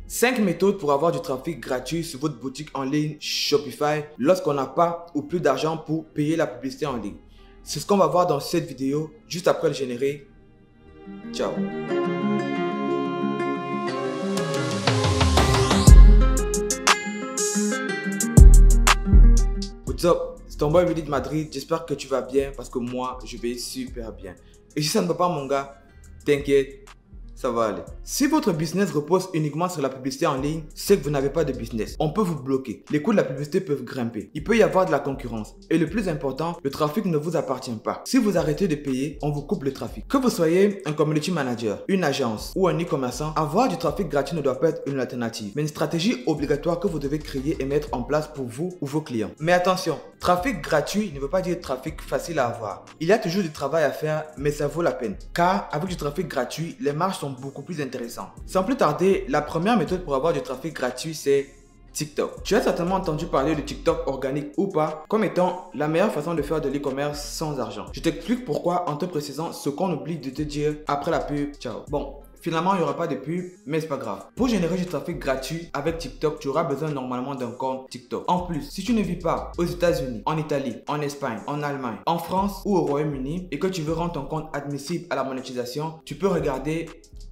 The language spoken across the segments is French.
5 méthodes pour avoir du trafic gratuit sur votre boutique en ligne Shopify lorsqu'on n'a pas ou plus d'argent pour payer la publicité en ligne. C'est ce qu'on va voir dans cette vidéo juste après le générique. Ciao. What's up? C'est ton boy Willy de Madrid. J'espère que tu vas bien parce que moi, je vais super bien. Et si ça ne va pas mon gars, t'inquiète. Ça va aller. Si votre business repose uniquement sur la publicité en ligne, c'est que vous n'avez pas de business. On peut vous bloquer. Les coûts de la publicité peuvent grimper. Il peut y avoir de la concurrence. Et le plus important, le trafic ne vous appartient pas. Si vous arrêtez de payer, on vous coupe le trafic. Que vous soyez un community manager, une agence ou un e-commerçant, avoir du trafic gratuit ne doit pas être une alternative, mais une stratégie obligatoire que vous devez créer et mettre en place pour vous ou vos clients. Mais attention, trafic gratuit ne veut pas dire trafic facile à avoir. Il y a toujours du travail à faire, mais ça vaut la peine. Car avec du trafic gratuit, les marges sont beaucoup plus intéressantes. Sans plus tarder, la première méthode pour avoir du trafic gratuit, c'est TikTok. Tu as certainement entendu parler de TikTok organique ou pas comme étant la meilleure façon de faire de l'e-commerce sans argent. Je t'explique pourquoi en te précisant ce qu'on oublie de te dire après la pub. Ciao. Bon. Finalement, il n'y aura pas de pub, mais c'est pas grave. Pour générer du trafic gratuit avec TikTok, tu auras besoin normalement d'un compte TikTok. En plus, si tu ne vis pas aux États-Unis, en Italie, en Espagne, en Allemagne, en France ou au Royaume-Uni et que tu veux rendre ton compte admissible à la monétisation, tu peux regarder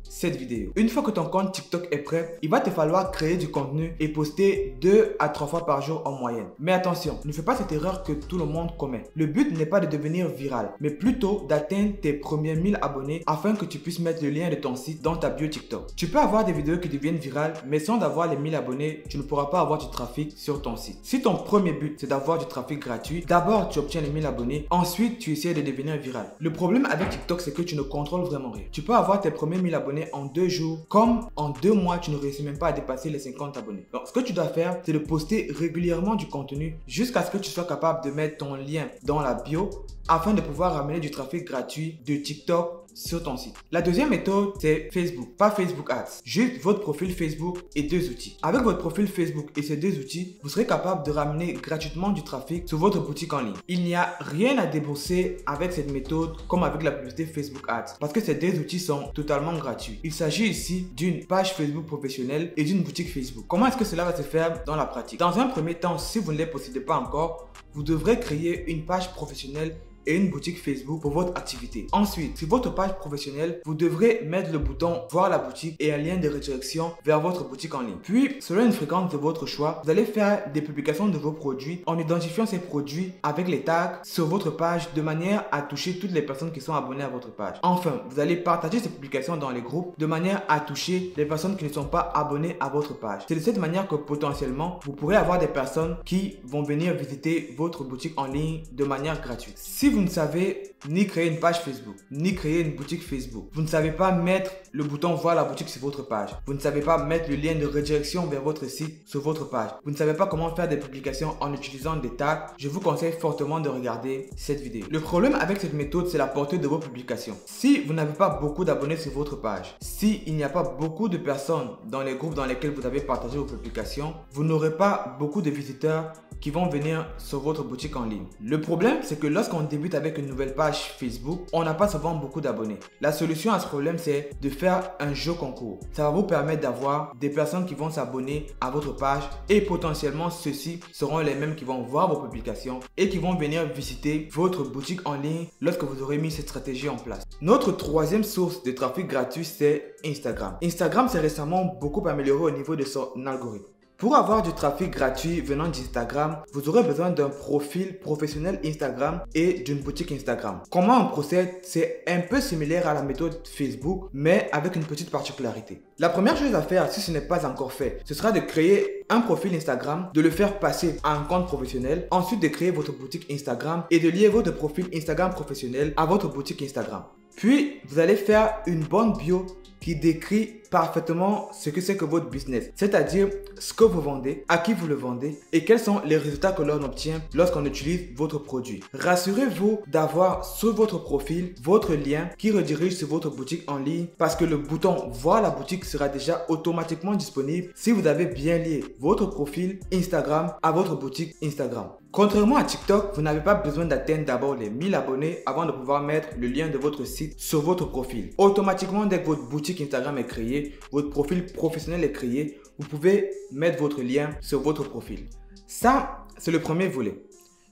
cette vidéo. Une fois que ton compte TikTok est prêt, il va te falloir créer du contenu et poster 2 à 3 fois par jour en moyenne. Mais attention, ne fais pas cette erreur que tout le monde commet. Le but n'est pas de devenir viral, mais plutôt d'atteindre tes premiers 1000 abonnés afin que tu puisses mettre le lien de ton site dans ta bio TikTok. Tu peux avoir des vidéos qui deviennent virales, mais sans avoir les 1000 abonnés, tu ne pourras pas avoir du trafic sur ton site. Si ton premier but c'est d'avoir du trafic gratuit, d'abord tu obtiens les 1000 abonnés, ensuite tu essaies de devenir viral. Le problème avec TikTok, c'est que tu ne contrôles vraiment rien. Tu peux avoir tes premiers 1000 abonnés en 2 jours, comme en 2 mois tu ne réussis même pas à dépasser les 50 abonnés. Donc ce que tu dois faire, c'est de poster régulièrement du contenu jusqu'à ce que tu sois capable de mettre ton lien dans la bio afin de pouvoir ramener du trafic gratuit de TikTok sur ton site. La deuxième méthode, c'est Facebook, pas Facebook Ads. Juste votre profil Facebook et 2 outils. Avec votre profil Facebook et ces 2 outils, vous serez capable de ramener gratuitement du trafic sur votre boutique en ligne. Il n'y a rien à débourser avec cette méthode comme avec la publicité Facebook Ads parce que ces 2 outils sont totalement gratuits. Il s'agit ici d'une page Facebook professionnelle et d'une boutique Facebook. Comment est-ce que cela va se faire dans la pratique? Dans un premier temps, si vous ne les possédez pas encore, vous devrez créer une page professionnelle et une boutique Facebook pour votre activité. Ensuite, sur votre page professionnelle, vous devrez mettre le bouton voir la boutique et un lien de redirection vers votre boutique en ligne. Puis, selon une fréquence de votre choix, vous allez faire des publications de vos produits en identifiant ces produits avec les tags sur votre page de manière à toucher toutes les personnes qui sont abonnées à votre page. Enfin, vous allez partager ces publications dans les groupes de manière à toucher les personnes qui ne sont pas abonnées à votre page. C'est de cette manière que potentiellement, vous pourrez avoir des personnes qui vont venir visiter votre boutique en ligne de manière gratuite. Si vous ne savez ni créer une page Facebook, ni créer une boutique Facebook, vous ne savez pas mettre le bouton voir la boutique sur votre page, vous ne savez pas mettre le lien de redirection vers votre site sur votre page, vous ne savez pas comment faire des publications en utilisant des tags, je vous conseille fortement de regarder cette vidéo. Le problème avec cette méthode, c'est la portée de vos publications. Si vous n'avez pas beaucoup d'abonnés sur votre page, si il n'y a pas beaucoup de personnes dans les groupes dans lesquels vous avez partagé vos publications, vous n'aurez pas beaucoup de visiteurs qui vont venir sur votre boutique en ligne. Le problème, c'est que lorsqu'on débute avec une nouvelle page Facebook, on n'a pas souvent beaucoup d'abonnés. La solution à ce problème, c'est de faire un jeu concours. Ça va vous permettre d'avoir des personnes qui vont s'abonner à votre page et potentiellement ceux-ci seront les mêmes qui vont voir vos publications et qui vont venir visiter votre boutique en ligne lorsque vous aurez mis cette stratégie en place. Notre troisième source de trafic gratuit, c'est Instagram. Instagram s'est récemment beaucoup amélioré au niveau de son algorithme. Pour avoir du trafic gratuit venant d'Instagram, vous aurez besoin d'un profil professionnel Instagram et d'une boutique Instagram. Comment on procède? C'est un peu similaire à la méthode Facebook, mais avec une petite particularité. La première chose à faire, si ce n'est pas encore fait, ce sera de créer un profil Instagram, de le faire passer à un compte professionnel, ensuite de créer votre boutique Instagram et de lier votre profil Instagram professionnel à votre boutique Instagram. Puis, vous allez faire une bonne bio qui décrit parfaitement ce que c'est que votre business, c'est-à-dire ce que vous vendez, à qui vous le vendez et quels sont les résultats que l'on obtient lorsqu'on utilise votre produit. Rassurez-vous d'avoir sur votre profil votre lien qui redirige sur votre boutique en ligne parce que le bouton voir la boutique sera déjà automatiquement disponible si vous avez bien lié votre profil Instagram à votre boutique Instagram. Contrairement à TikTok, vous n'avez pas besoin d'atteindre d'abord les 1000 abonnés avant de pouvoir mettre le lien de votre site sur votre profil. Automatiquement, dès que votre boutique Instagram est créée, créé, votre profil professionnel est créé, vous pouvez mettre votre lien sur votre profil. Ça, c'est le premier volet.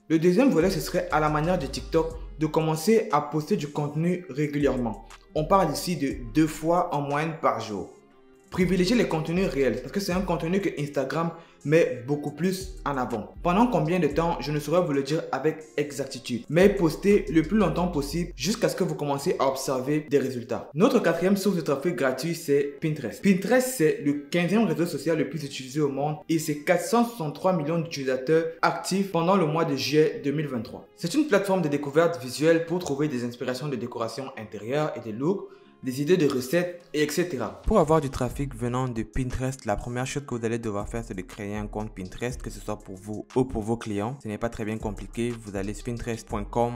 Le deuxième volet, ce serait à la manière de TikTok de commencer à poster du contenu régulièrement. On parle ici de 2 fois en moyenne par jour. Privilégiez les contenus réels parce que c'est un contenu que Instagram met beaucoup plus en avant. Pendant combien de temps, je ne saurais vous le dire avec exactitude. Mais postez le plus longtemps possible jusqu'à ce que vous commencez à observer des résultats. Notre quatrième source de trafic gratuit, c'est Pinterest. Pinterest, c'est le 15e réseau social le plus utilisé au monde et c'est 463 millions d'utilisateurs actifs pendant le mois de juillet 2023. C'est une plateforme de découverte visuelle pour trouver des inspirations de décoration intérieure et de looks, des idées de recettes, etc. Pour avoir du trafic venant de Pinterest, la première chose que vous allez devoir faire, c'est de créer un compte Pinterest, que ce soit pour vous ou pour vos clients. Ce n'est pas très bien compliqué. Vous allez sur pinterest.com,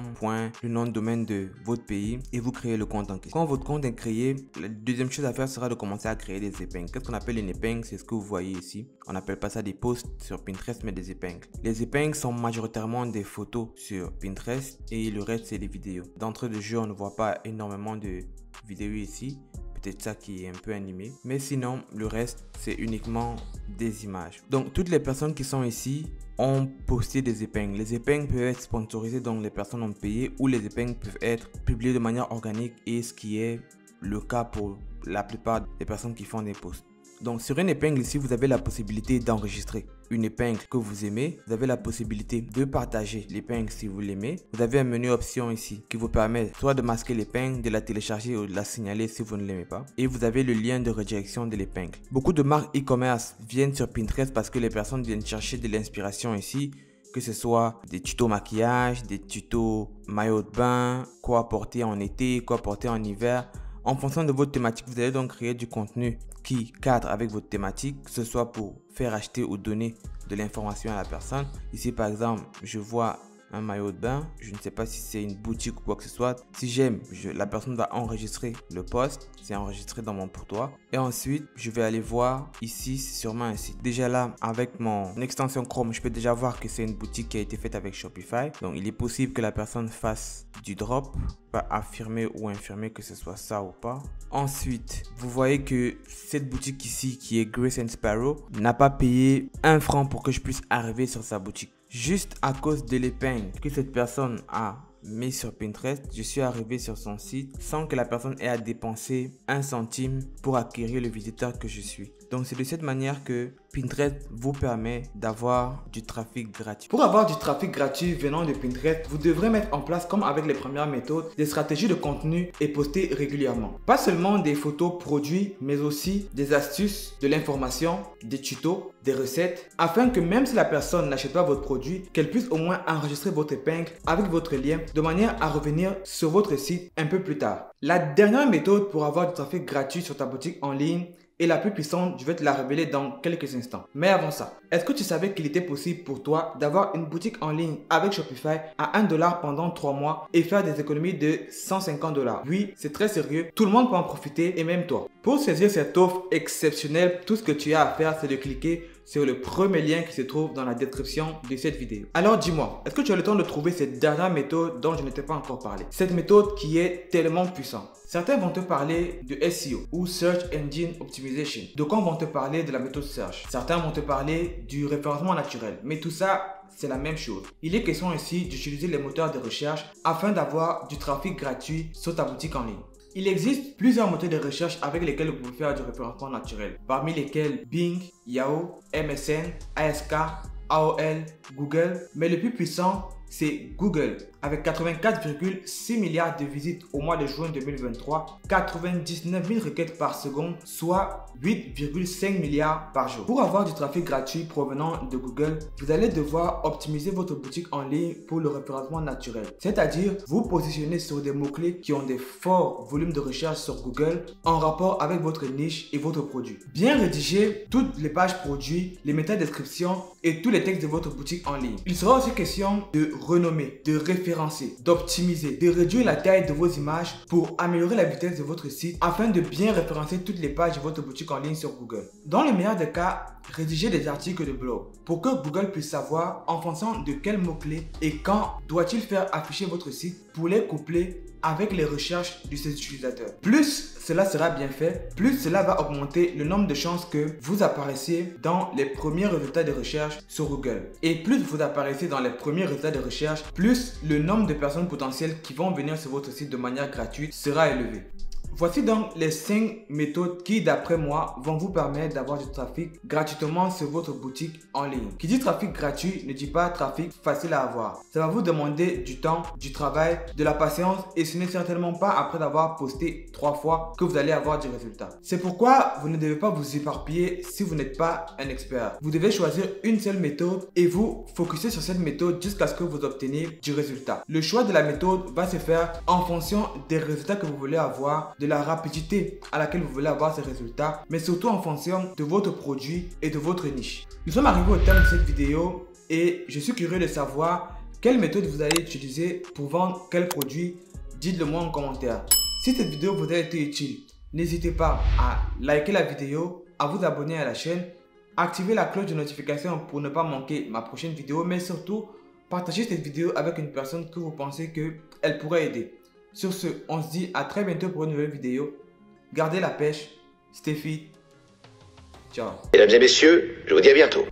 le nom de domaine de votre pays et vous créez le compte en question. Quand votre compte est créé, la deuxième chose à faire sera de commencer à créer des épingles. Qu'est-ce qu'on appelle une épingle? C'est ce que vous voyez ici. On n'appelle pas ça des posts sur Pinterest, mais des épingles. Les épingles sont majoritairement des photos sur Pinterest et le reste, c'est des vidéos. D'entrée de jeu, on ne voit pas énormément de vidéo ici, peut-être ça qui est un peu animé, mais sinon le reste c'est uniquement des images. Donc toutes les personnes qui sont ici ont posté des épingles. Les épingles peuvent être sponsorisées, donc les personnes ont payé, ou les épingles peuvent être publiées de manière organique, et ce qui est le cas pour la plupart des personnes qui font des posts. Donc sur une épingle ici, vous avez la possibilité d'enregistrer une épingle que vous aimez. Vous avez la possibilité de partager l'épingle si vous l'aimez. Vous avez un menu option ici qui vous permet soit de masquer l'épingle, de la télécharger ou de la signaler si vous ne l'aimez pas. Et vous avez le lien de redirection de l'épingle. Beaucoup de marques e-commerce viennent sur Pinterest parce que les personnes viennent chercher de l'inspiration ici. Que ce soit des tutos maquillage, des tutos maillot de bain, quoi porter en été, quoi porter en hiver. En fonction de votre thématique, vous allez donc créer du contenu qui cadre avec votre thématique, que ce soit pour faire acheter ou donner de l'information à la personne. Ici, par exemple, je vois un maillot de bain. Je ne sais pas si c'est une boutique ou quoi que ce soit. Si j'aime, la personne va enregistrer le post. C'est enregistré dans mon pourtour. Et ensuite, je vais aller voir ici, c'est sûrement un site. Déjà là, avec mon extension Chrome, je peux déjà voir que c'est une boutique qui a été faite avec Shopify. Donc, il est possible que la personne fasse du drop, pas affirmer ou infirmer que ce soit ça ou pas. Ensuite, vous voyez que cette boutique ici, qui est Grace & Sparrow, n'a pas payé 1 franc pour que je puisse arriver sur sa boutique. Juste à cause de l'épingle que cette personne a mis sur Pinterest, je suis arrivé sur son site sans que la personne ait à dépenser 1 centime pour acquérir le visiteur que je suis. Donc c'est de cette manière que Pinterest vous permet d'avoir du trafic gratuit. Pour avoir du trafic gratuit venant de Pinterest, vous devrez mettre en place, comme avec les premières méthodes, des stratégies de contenu et poster régulièrement. Pas seulement des photos produits, mais aussi des astuces, de l'information, des tutos, des recettes, afin que même si la personne n'achète pas votre produit, qu'elle puisse au moins enregistrer votre épingle avec votre lien de manière à revenir sur votre site un peu plus tard. La dernière méthode pour avoir du trafic gratuit sur ta boutique en ligne et la plus puissante, je vais te la révéler dans quelques instants. Mais avant ça, est-ce que tu savais qu'il était possible pour toi d'avoir une boutique en ligne avec Shopify à 1 $ pendant 3 mois et faire des économies de 150 $? Oui, c'est très sérieux. Tout le monde peut en profiter et même toi. Pour saisir cette offre exceptionnelle, tout ce que tu as à faire, c'est de cliquer sur le premier lien qui se trouve dans la description de cette vidéo. Alors dis-moi, est-ce que tu as le temps de trouver cette dernière méthode dont je ne t'ai pas encore parlé? Cette méthode qui est tellement puissante. Certains vont te parler de SEO ou Search Engine Optimization. D'autres vont te parler de la méthode Search. Certains vont te parler du référencement naturel. Mais tout ça, c'est la même chose. Il est question ici d'utiliser les moteurs de recherche afin d'avoir du trafic gratuit sur ta boutique en ligne. Il existe plusieurs moteurs de recherche avec lesquels vous pouvez faire du référencement naturel, parmi lesquels Bing, Yahoo, MSN, ASK, AOL, Google, mais le plus puissant, c'est Google, avec 84,6 milliards de visites au mois de juin 2023, 99 000 requêtes par seconde, soit 8,5 milliards par jour. Pour avoir du trafic gratuit provenant de Google, vous allez devoir optimiser votre boutique en ligne pour le référencement naturel. C'est-à-dire, vous positionnez sur des mots-clés qui ont des forts volumes de recherche sur Google en rapport avec votre niche et votre produit. Bien rédiger toutes les pages produits, les métadescriptions et tous les textes de votre boutique en ligne. Il sera aussi question de renommer, de référencer, d'optimiser, de réduire la taille de vos images pour améliorer la vitesse de votre site afin de bien référencer toutes les pages de votre boutique en ligne sur Google. Dans le meilleur des cas, rédiger des articles de blog pour que Google puisse savoir en fonction de quels mots-clés et quand doit-il faire afficher votre site pour les coupler avec les recherches de ses utilisateurs. Plus cela sera bien fait, plus cela va augmenter le nombre de chances que vous apparaissiez dans les premiers résultats de recherche sur Google. Et plus vous apparaissez dans les premiers résultats de recherche, plus le nombre de personnes potentielles qui vont venir sur votre site de manière gratuite sera élevé. Voici donc les 5 méthodes qui, d'après moi, vont vous permettre d'avoir du trafic gratuitement sur votre boutique en ligne. Qui dit trafic gratuit ne dit pas trafic facile à avoir. Ça va vous demander du temps, du travail, de la patience et ce n'est certainement pas après avoir posté 3 fois que vous allez avoir du résultat. C'est pourquoi vous ne devez pas vous éparpiller si vous n'êtes pas un expert. Vous devez choisir une seule méthode et vous focuser sur cette méthode jusqu'à ce que vous obteniez du résultat. Le choix de la méthode va se faire en fonction des résultats que vous voulez avoir, de la rapidité à laquelle vous voulez avoir ces résultats, mais surtout en fonction de votre produit et de votre niche. Nous sommes arrivés au terme de cette vidéo et je suis curieux de savoir quelle méthode vous allez utiliser pour vendre quel produit. Dites-le moi en commentaire. Si cette vidéo vous a été utile, n'hésitez pas à liker la vidéo, à vous abonner à la chaîne, activer la cloche de notification pour ne pas manquer ma prochaine vidéo, mais surtout partagez cette vidéo avec une personne que vous pensez qu'elle pourrait aider. Sur ce, on se dit à très bientôt pour une nouvelle vidéo. Gardez la pêche. Stay fit. Ciao. Mesdames et messieurs, je vous dis à bientôt.